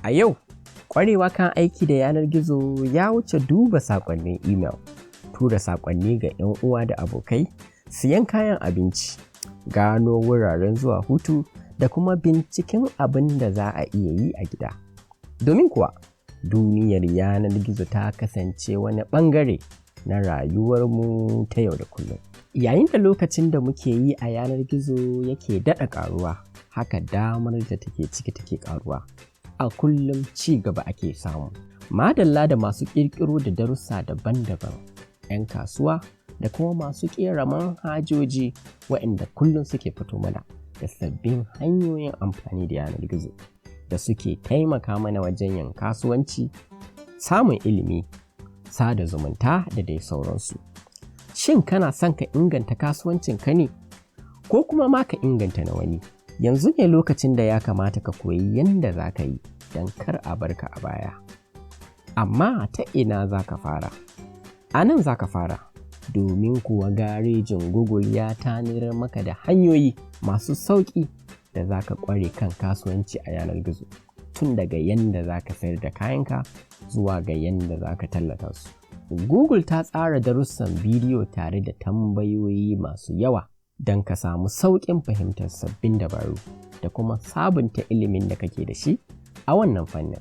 A yau, ƙwarewa kan aiki da yanar gizo ya wuce duba saƙonnin email, tura saƙonni ga 'yan uwa da abokai, siyan kayan abinci, gano wuraren zuwa hutu da kuma binciken abin da za a iya yi a gida. Domin kuwa, duniyar yanar gizo ta kasance wani ɓangare na rayuwarmu ta yau da kullum. Yayin da lokacin da muke yi a yanar gizo yake daɗa ƙaruwa, haka damar da take ciki take ƙaruwa. A kullum ci gaba ake samu. Madalla da masu ƙirƙiro da darussa daban-daban, 'yan kasuwa da kuma masu ƙera manhajoji waɗanda kullum suke fito mana da sabbin hanyoyin amfani da yanar gizo da suke taimaka mana wajen yin kasuwanci, samun ilimi, sada zumunta da dai sauransu. Shin kana son ka inganta kasuwancinka ne? Ko kuma ma ka inganta na wani? Yanzu ne lokacin da ya kamata ka koyi yadda za ka yi don kar a barka a baya. Amma ta ina za ka fara? A nan za ka fara, domin kuwa garejin Google ya tanadar maka da hanyoyi masu sauƙi da za ka ƙware kan kasuwanci a yanar gizo. Tun daga yadda za ka sayar da kayanka zuwa ga yadda za ka tallata su. Google ta tsara darussan bidiyo tare da tambayoyi masu yawa don ka samu sauƙin fahimtar sabbin dabaru da kuma sabunta ilimin da kake da shi a wannan fannin.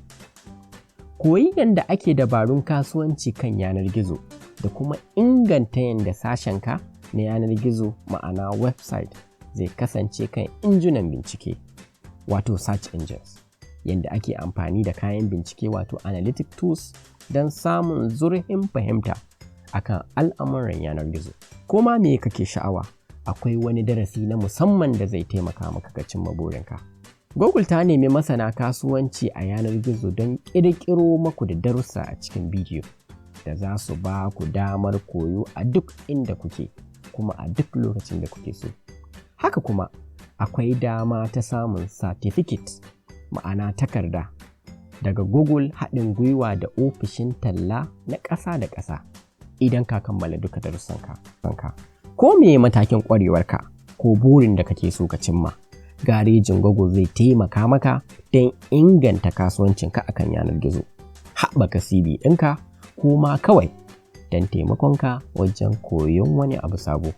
Koyi yadda ake dabarun kasuwanci kan yanar gizo da kuma inganta yadda sashenka na yanar gizo ma'ana website zai kasance kan injunan bincike wato search engines. Yadda ake amfani da kayan bincike wato analytic tools don samun zurfin fahimta akan al'amuran yanar gizo. Kuma me kake sha'awa? Akwai wani darasi na musamman da zai taimaka maka ga cimma burinka. Google ta nemi masana kasuwanci a yanar gizo don ƙirƙiro maku da darussa a cikin bidiyo da za su ba ku damar koyo a duk inda kuke kuma a duk lokacin da kuke so. Haka kuma akwai dama ta samun certificate ma'ana takarda daga Google haɗin gwiwa da ofishin talla na ƙasa da ƙasa idan ka kammala duka darussanka. Ko me matakin ƙwarewarka ko burin da kake so ka cimma, garejin Google zai taimaka maka don inganta kasuwancinka akan yanar gizo, haɓaka CV ɗinka ko ma kawai don taimakonka wajen koyon wani abu sabo.